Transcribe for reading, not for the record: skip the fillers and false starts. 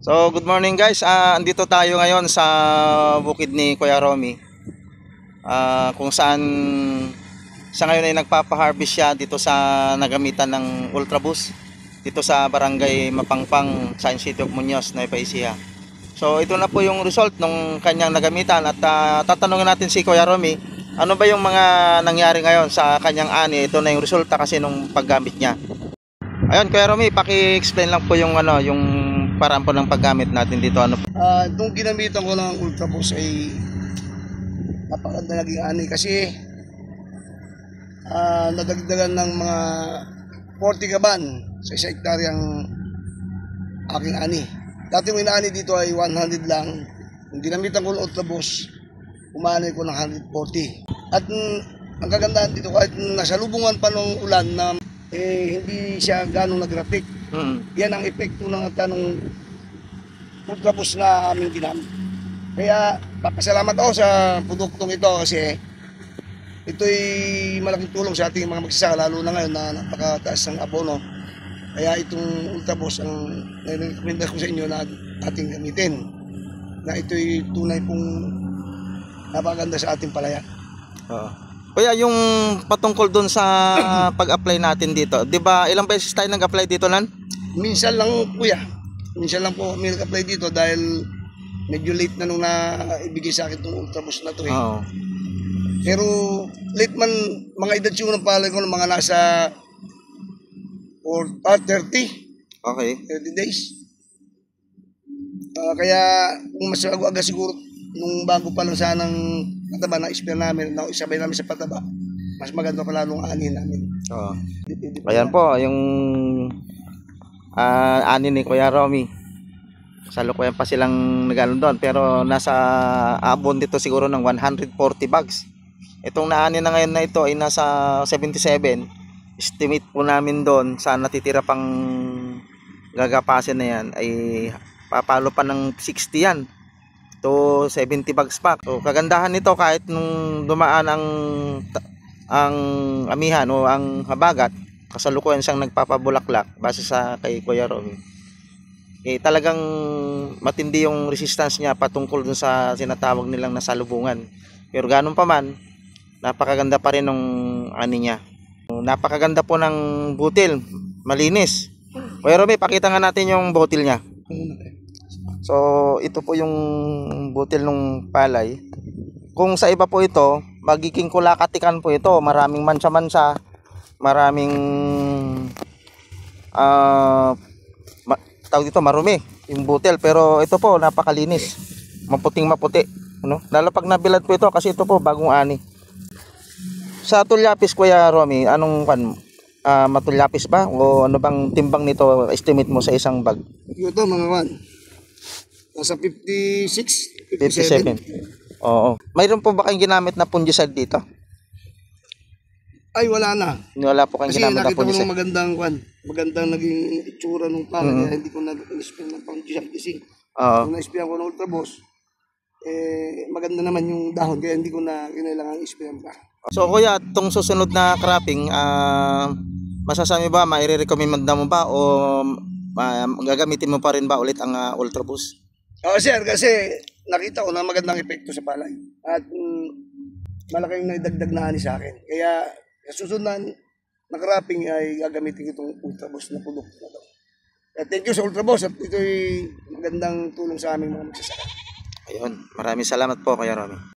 So, good morning guys. Andito tayo ngayon sa bukid ni Kuya Romy. Kung saan sa ngayon ay nagpapa-harvest siya dito sa nagamitan ng Ultraboost dito sa Barangay Mapangpang, Science City of Muñoz, Nueva Ecija. So, ito na po yung result ng kanyang nagamitan at tatanungin natin si Kuya Romy, ano ba yung mga nangyari ngayon sa kanyang ani? Ito na yung resulta kasi nung paggamit niya. Ayun, Kuya Romy, paki-explain lang po yung yung paraan po ng paggamit natin dito. Nung ginamitan ko ng Ultraboost ay napakaganda naging ani kasi nadagdagan ng mga 40 kaban sa isa hektaryang aking ani. Dati yung inaani dito ay 100 lang. Nung ginamitan ko ng Ultraboost, umani ko ng 140. At ang kagandahan dito, kahit nasalubungan pa ng ulan na hindi siya ganong nagrapik. Yan ang epekto ng tanong Ultraboost na aming ginamit. Kaya papasalamat ako sa produktong ito kasi ito'y malaking tulong sa ating mga magsasaka, lalo na ngayon na napakataas ng abono. Kaya itong Ultraboost ang nire-recommenda ko sa inyo na ating gamitin, na ito'y tunay pong napakaganda sa ating palayan. Kuya, yung patungkol dun sa pag-apply natin dito, di ba ilang beses tayo nag-apply dito nan? Minsan lang kuya, minsan lang po may nag-apply dito dahil medyo late na nung naibigay sa akin itong Ultraboost na to eh. Pero late man, mga edad siguro ng palay ko ng mga nasa 30. Okay. 30 days. Kaya kung mas aga siguro nung bago pa lang sanang pataba na expire namin, na isabay namin sa pataba, mas maganda pala nung ani namin. Ayan po yung ani ni Kuya Romy. Salukuyan pa silang nagano doon, pero nasa abon dito siguro ng 140 bags. Itong naani na ngayon na ito ay nasa 77. Estimate po namin doon sa natitira pang gagapasin na yan ay papalo pa ng 60 yan to 70 bags pa. So kagandahan nito, kahit nung dumaan ang amihan o ang habagat, kasalukuyan siyang nagpapabulaklak base sa kay Kuya Romy. Talagang matindi yung resistance niya patungkol dun sa sinatawag nilang nasalubungan. Pero ganun pa man, napakaganda pa rin ng ani niya. Napakaganda po ng butil, malinis. Kuya Romy, pakita nga natin yung butil niya. So ito po yung butil ng palay. Kung sa iba po ito, magiging kulakatikan po ito. Maraming mansa-mansa, maraming tawag dito, marumi yung butil. Pero ito po, napakalinis, maputing maputi, ano? Lalo pag nabilad po ito, kasi ito po bagong ani. Sa tulyapis, Kuya Romy, anong matulyapis ba? O ano bang timbang nito, estimate mo sa isang bag? Ito mga nasa 56, 57. Oo. Mayroon po ba kayong ginamit na fungicide dito? Ay, wala na. Wala po kayong ginamit na fungicide. Kasi nakita ko magandang naging itsura ng palay, kaya hindi ko na-spray ng fungicide kasi. Kung na-spray ko ng Ultraboost, maganda naman yung dahon, kaya hindi ko na kinailangan i-spray pa. So kuya, itong susunod na cropping, masasabi ba, maire-recommend mo ba o gagamitin mo pa rin ba ulit ang Ultraboost? Sir, kasi nakita ko na magandang epekto sa palay at malaking naidagdag na ani sa akin. Kaya sa susunod na cropping ay gagamitin itong Ultraboost na produkto na ito. Thank you sa Ultraboost at ito'y magandang tulong sa aming mga magsasaka. Ayun, maraming salamat po Kuya Romy.